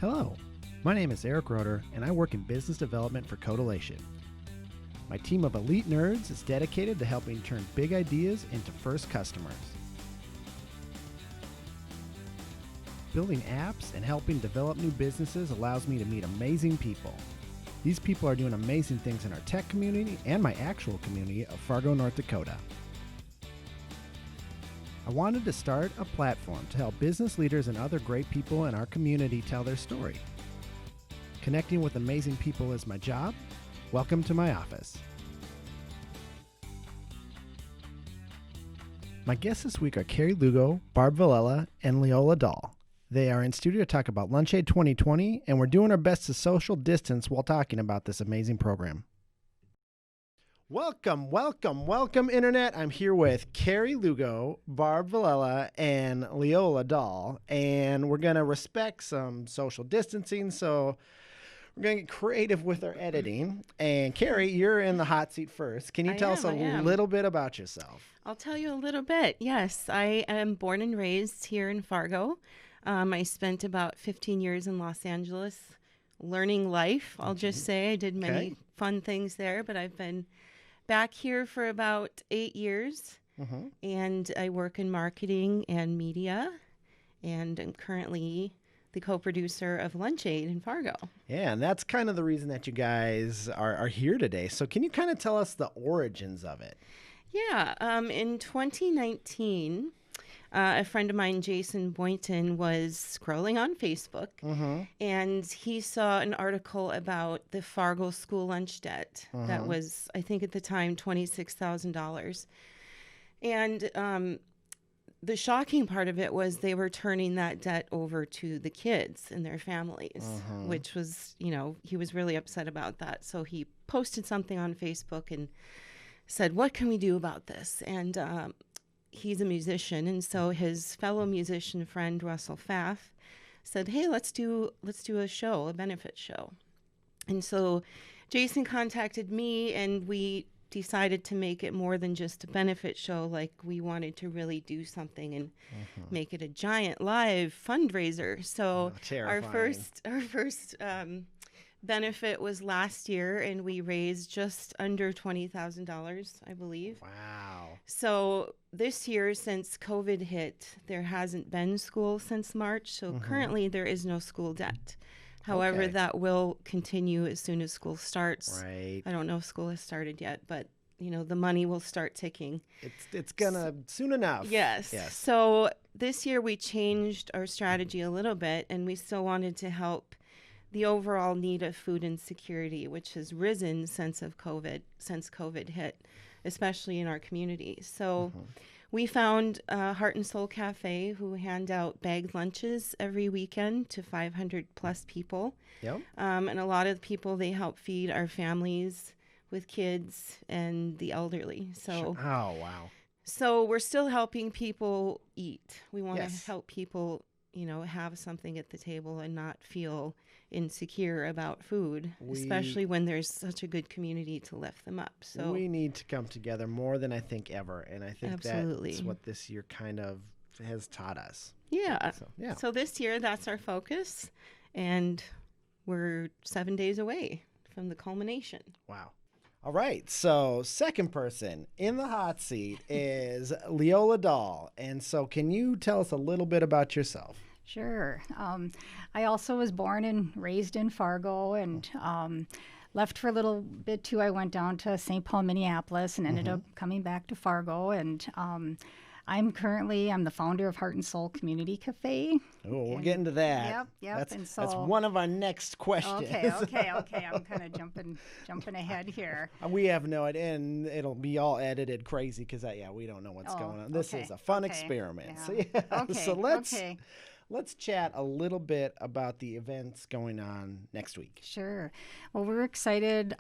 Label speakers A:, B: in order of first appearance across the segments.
A: Hello, my name is Eric Roeder, and I work in business development for Codilation. My team of elite nerds is dedicated to helping turn big ideas into first customers. Building apps and helping develop new businesses allows me to meet amazing people. These people are doing amazing things in our tech community and my actual community of Fargo, North Dakota. I wanted to start a platform to help business leaders and other great people in our community tell their story. Connecting with amazing people is my job. Welcome to my office. My guests this week are Kari Lugo, Barb Villella, and Leola Daul. They are in studio to talk about Lunchaid 2020, and we're doing our best to social distance while talking about this amazing program. Welcome, Internet. I'm here with Kari Lugo, Barb Villella, and Leola Daul, and we're going to respect some social distancing, so we're going to get creative with our editing. And Kari, you're in the hot seat first. Can you tell us a little bit about yourself?
B: I'll tell you a little bit. Yes, I am born and raised here in Fargo. I spent about 15 years in Los Angeles learning life. I'll just say I did many fun things there, but I've been back here for about 8 years, and I work in marketing and media, and I'm currently the co-producer of Lunchaid in Fargo.
A: Yeah, and that's kind of the reason that you guys are here today. So can you kind of tell us the origins of it?
B: Yeah, in 2019, a friend of mine, Jason Boynton, was scrolling on Facebook, and he saw an article about the Fargo school lunch debt that was, I think at the time, $26,000. And the shocking part of it was they were turning that debt over to the kids and their families, which was, he was really upset about that. So he posted something on Facebook and said, "What can we do about this?" And he's a musician, and so his fellow musician friend Russell Pfaff said, "Hey, let's do a show, a benefit show." And so Jason contacted me, and we decided to make it more than just a benefit show. Like, we wanted to really do something and make it a giant live fundraiser. So our first benefit was last year, and we raised just under $20,000, I believe.
A: Wow.
B: So this year, since COVID hit, there hasn't been school since March. So currently there is no school debt. However, that will continue as soon as school starts.
A: Right.
B: I don't know if school has started yet, but the money will start ticking.
A: It's gonna soon enough.
B: Yes. So this year we changed our strategy a little bit, and we still wanted to help the overall need of food insecurity, which has risen since COVID hit, especially in our community. So we found Heart and Soul Cafe, who hand out bagged lunches every weekend to 500 plus people.
A: Yep.
B: And a lot of the people they help feed are families with kids and the elderly. So,
A: oh, wow.
B: So we're still helping people eat. We want to help people, have something at the table and not feel insecure about food, especially when there's such a good community to lift them up. So
A: we need to come together more than I think ever, and I think that's what this year kind of has taught us.
B: Yeah. So this year, that's our focus, and we're 7 days away from the culmination.
A: Wow. All right, so second person in the hot seat is Leola Daul, and so can you tell us a little bit about yourself?
C: Sure. I also was born and raised in Fargo, and left for a little bit too. I went down to St. Paul, Minneapolis, and ended up coming back to Fargo. And I'm the founder of Heart and Soul Community Cafe.
A: Oh, we'll get into that.
C: Yep.
A: That's one of our next questions.
C: Okay. I'm kind of jumping ahead here.
A: We have no idea, and it'll be all edited crazy because we don't know what's going on. This is a fun experiment.
C: Yeah.
A: So let's chat a little bit about the events going on next week.
C: Sure. Well, we're excited.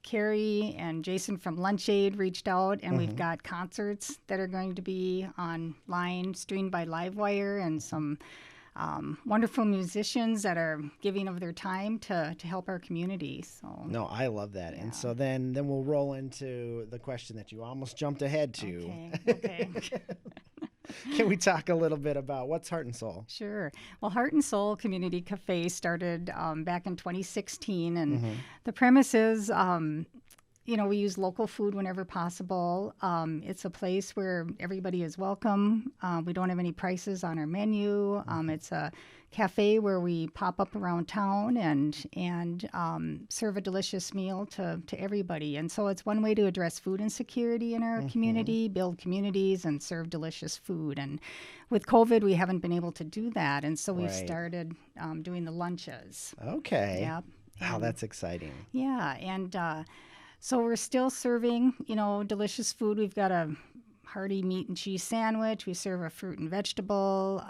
C: Carrie and Jason from Lunchaid reached out, and we've got concerts that are going to be online, streamed by Livewire, and some wonderful musicians that are giving of their time to help our community. So
A: no, I love that. And so then we'll roll into the question that you almost jumped ahead to.
C: Okay.
A: Can we talk a little bit about what's Heart and Soul?
C: Sure. Well, Heart and Soul Community Cafe started back in 2016, and the premise is, we use local food whenever possible. It's a place where everybody is welcome. We don't have any prices on our menu. It's a cafe where we pop up around town and serve a delicious meal to everybody. And so it's one way to address food insecurity in our community, build communities, and serve delicious food. And with COVID, we haven't been able to do that. And so we've started doing the lunches.
A: Okay.
C: Yep.
A: Wow, that's exciting.
C: Yeah, and so we're still serving, delicious food. We've got a hearty meat and cheese sandwich. We serve a fruit and vegetable,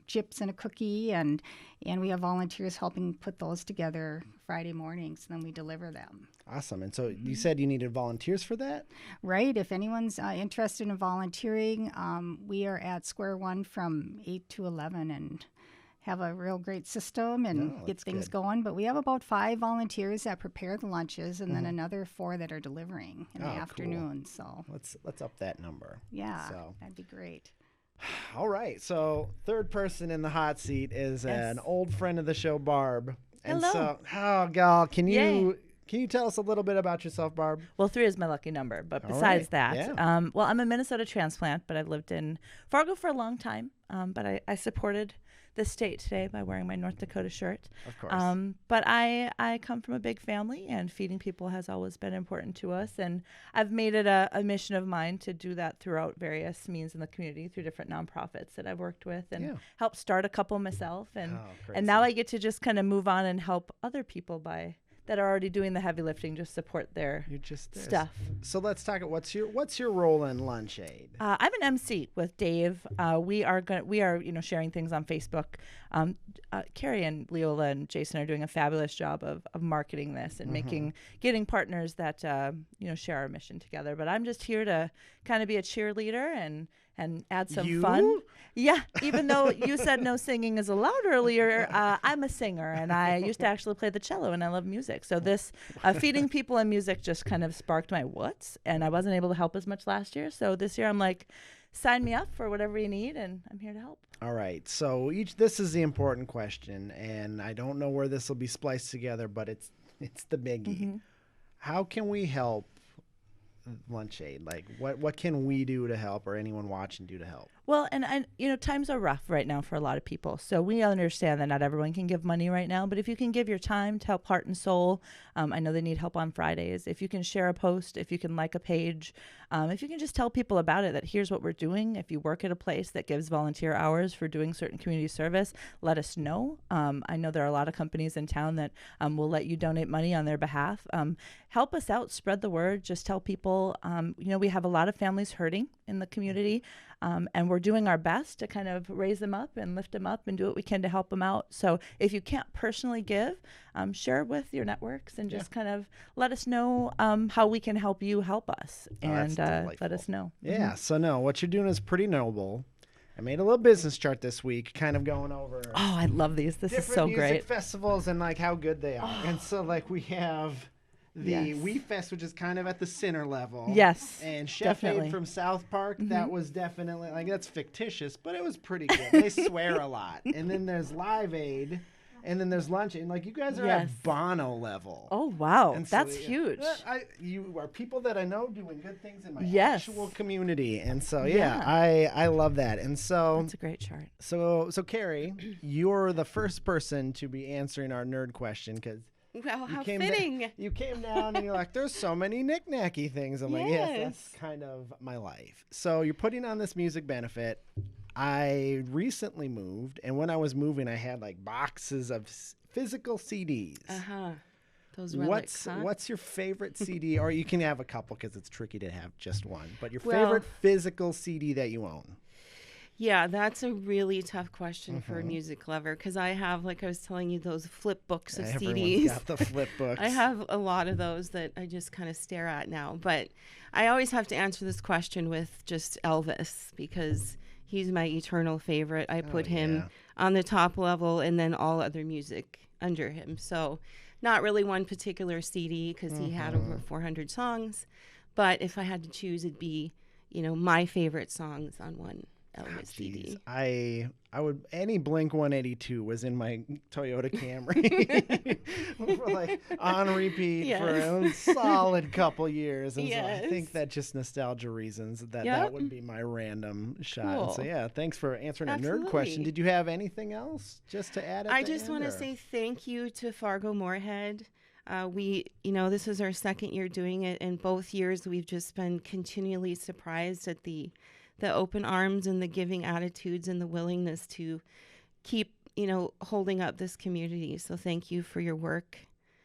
C: chips and a cookie, and we have volunteers helping put those together Friday mornings, and then we deliver them.
A: Awesome. And so you said you needed volunteers for that?
C: Right. If anyone's interested in volunteering, we are at Square One from 8 to 11 and have a real great system and get things going. But we have about 5 volunteers that prepare the lunches, and then another 4 that are delivering in the afternoon.
A: Cool. So let's up that number.
C: Yeah, that'd be great.
A: All right. So third person in the hot seat is an old friend of the show, Barb. And
D: Hello.
A: So, gal, can you tell us a little bit about yourself, Barb?
D: Well, 3 is my lucky number, but besides that, well, I'm a Minnesota transplant, but I've lived in Fargo for a long time. But I supported the state today by wearing my North Dakota shirt.
A: Of course.
D: But I come from a big family, and feeding people has always been important to us. And I've made it a mission of mine to do that throughout various means in the community through different nonprofits that I've worked with and helped start a couple myself. And now I get to just kind of move on and help other people that are already doing the heavy lifting, just support their stuff.
A: So let's talk about what's your role in Lunch Aid?
D: I'm an MC with Dave. We are sharing things on Facebook. Carrie and Leola and Jason are doing a fabulous job of marketing this and getting partners that share our mission together. But I'm just here to kind of be a cheerleader and add some fun. Yeah, even though you said no singing is allowed earlier, I'm a singer, and I used to actually play the cello, and I love music. So this feeding people and music just kind of sparked my what's, and I wasn't able to help as much last year. So this year I'm like, sign me up for whatever you need, and I'm here to help.
A: All right. So this is the important question, and I don't know where this will be spliced together, but it's the biggie. How can we help Lunch Aid? Like, what can we do to help, or anyone watching do to help?
D: Well, and times are rough right now for a lot of people. So we understand that not everyone can give money right now, but if you can give your time to help Heart and Soul, I know they need help on Fridays. If you can share a post, if you can like a page, if you can just tell people about it, that here's what we're doing. If you work at a place that gives volunteer hours for doing certain community service, let us know. I know there are a lot of companies in town that will let you donate money on their behalf. Help us out, spread the word, just tell people, we have a lot of families hurting in the community. And we're doing our best to kind of raise them up and lift them up and do what we can to help them out. So if you can't personally give, share with your networks and just kind of let us know how we can help you help us, and let us know.
A: Yeah. So no, what you're doing is pretty noble. I made a little business chart this week, kind of going over.
D: Oh, I love these. This is so
A: music
D: great.
A: Festivals and like how good they are. And so like we have the Wee Fest, which is kind of at the center level.
D: Yes.
A: And Chef Aid from South Park, that was definitely, like, that's fictitious, but it was pretty good. They swear a lot. And then there's Live Aid, and then there's Lunch Aid. And, like, you guys are at Bono level.
D: Oh, wow.
A: And
D: that's huge.
A: You are people that I know doing good things in my actual community. And so, I love that. And so...
D: That's a great chart.
A: So Carrie, you're the first person to be answering our nerd question, because...
B: Well, how fitting.
A: You came down and you're like, there's so many knick-knacky things. I'm like, yes, that's kind of my life. So you're putting on this music benefit. I recently moved, and when I was moving, I had like boxes of physical CDs.
B: Those relics,
A: what's your favorite CD? Or you can have a couple because it's tricky to have just one. But your favorite physical CD that you own?
B: Yeah, that's a really tough question for a music lover, because I have, like I was telling you, those flip books of CDs.
A: Everyone's got the flip books.
B: I have a lot of those that I just kind of stare at now. But I always have to answer this question with just Elvis, because he's my eternal favorite. I put him on the top level, and then all other music under him. So not really one particular CD, because he had over 400 songs. But if I had to choose, it'd be, my favorite songs on one Elvis CD.
A: Jeez, I would any Blink 182 was in my Toyota Camry for like on repeat for a solid couple years, and so I think that just nostalgia reasons that would be my random shot.
B: Cool.
A: And so yeah, thanks for answering a nerd question. Did you have anything else just to add?
B: I just want to say thank you to Fargo-Moorhead. This is our second year doing it, and both years we've just been continually surprised at the open arms and the giving attitudes and the willingness to keep, holding up this community. So thank you for your work.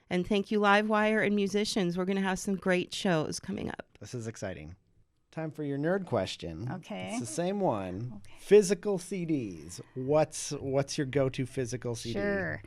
B: And thank you, Livewire and musicians. We're going to have some great shows coming up.
A: This is exciting. Time for your nerd question.
C: Okay.
A: It's the same one. Okay. Physical CDs. What's your go-to physical CD?
C: Sure.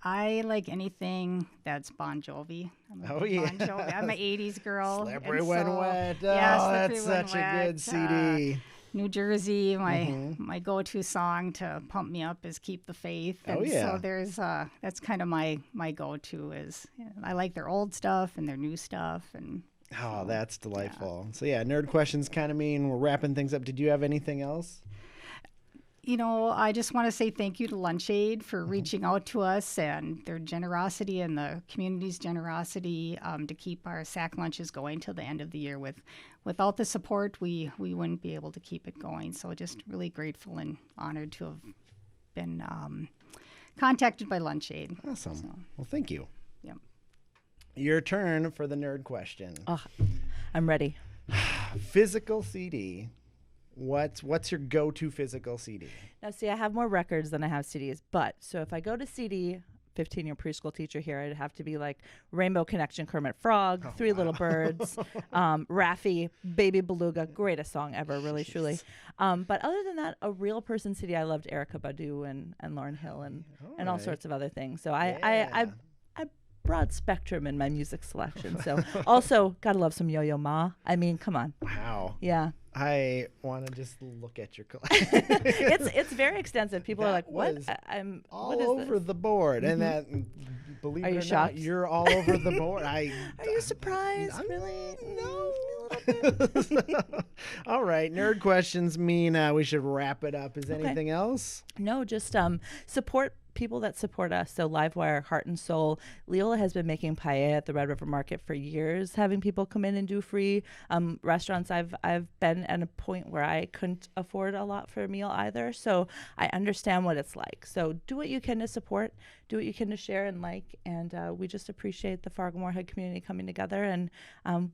C: I like anything that's Bon Jovi. I'm a Bon Jovi. I'm an 80s girl.
A: Slippery When Wet. Oh, that's such a good CD.
C: New Jersey, my go-to song to pump me up is Keep the Faith. And so there's that's kind of my go-to is I like their old stuff and their new stuff. And
A: that's delightful. So nerd questions kind of mean we're wrapping things up. Did you have anything else?
C: I just want to say thank you to Lunch Aid for reaching out to us and their generosity and the community's generosity to keep our sack lunches going till the end of the year. Without the support, we wouldn't be able to keep it going. So just really grateful and honored to have been contacted by Lunch Aid.
A: Awesome. So, well, thank you.
C: Yep.
A: Your turn for the nerd question.
D: Oh, I'm ready.
A: Physical CD. What's your go-to physical CD?
D: Now, see, I have more records than I have CDs, so if I go to CD, 15-year preschool teacher here, I'd have to be like Rainbow Connection, Kermit Frog, Three Little Birds, Raffi, Baby Beluga, greatest song ever, really, truly. But other than that, a real person CD, I loved Erykah Badu and Lauryn Hill and all sorts of other things. So I broad spectrum in my music selection. So also gotta love some Yo-Yo Ma. I mean, come on.
A: Wow.
D: Yeah.
A: I want to just look at your collection.
D: It's very extensive. People are like, "What? I'm
A: all over the board." And that, believe it or not, you're all over the board. Are
D: you surprised? Really?
A: No. All right. Nerd questions mean we should wrap it up. Is anything else?
D: No, just support people that support us. So Livewire, Heart and Soul. Leola has been making paella at the Red River Market for years, having people come in and do free restaurants. I've been at a point where I couldn't afford a lot for a meal either. So I understand what it's like. So do what you can to support, do what you can to share and like. And we just appreciate the Fargo-Moorhead community coming together, and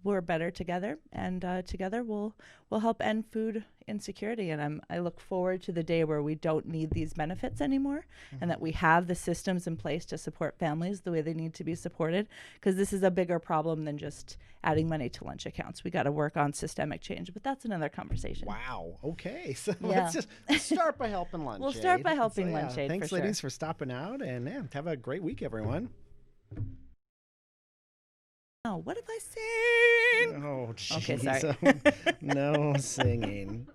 D: we're better together. And together we'll help end food insecurity. And I look forward to the day where we don't need these benefits anymore, and that we have the systems in place to support families the way they need to be supported, because this is a bigger problem than just adding money to lunch accounts. We got to work on systemic change, but that's another conversation.
A: Wow. Okay. So let's start by helping Lunch Aid.
D: We'll start by helping Lunch Aid.
A: Thanks, ladies, for stopping out, and have a great week, everyone.
D: Oh, what if I sing?
A: Oh, geez.
D: Okay, sorry.
A: No singing.